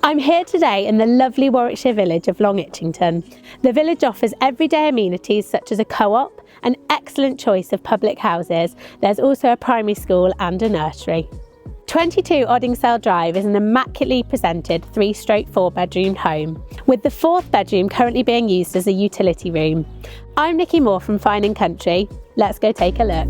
I'm here today in the lovely Warwickshire village of Long Itchington. The village offers everyday amenities such as a co-op, an excellent choice of public houses. There's also a primary school and a nursery. 22 Odingsell Drive is an immaculately presented 3/4 bedroom home, with the 4th bedroom currently being used as a utility room. I'm Nicky Moore from Fine & Country. Let's go take a look.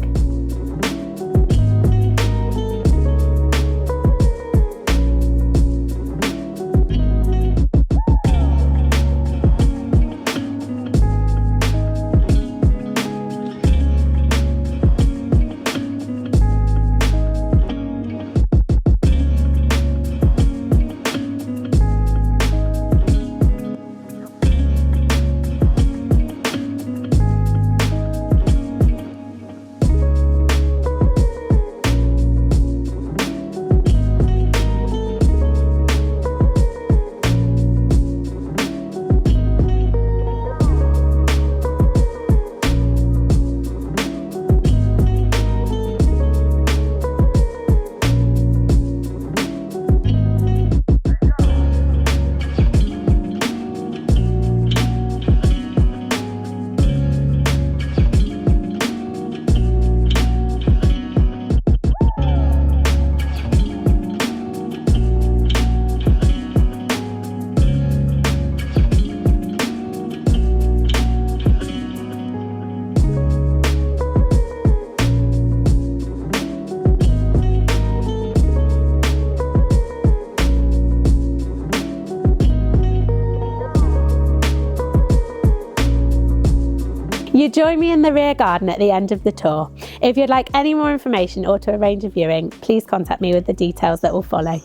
You join me in the rear garden at the end of the tour. If you'd like any more information or to arrange a viewing, please contact me with the details that will follow.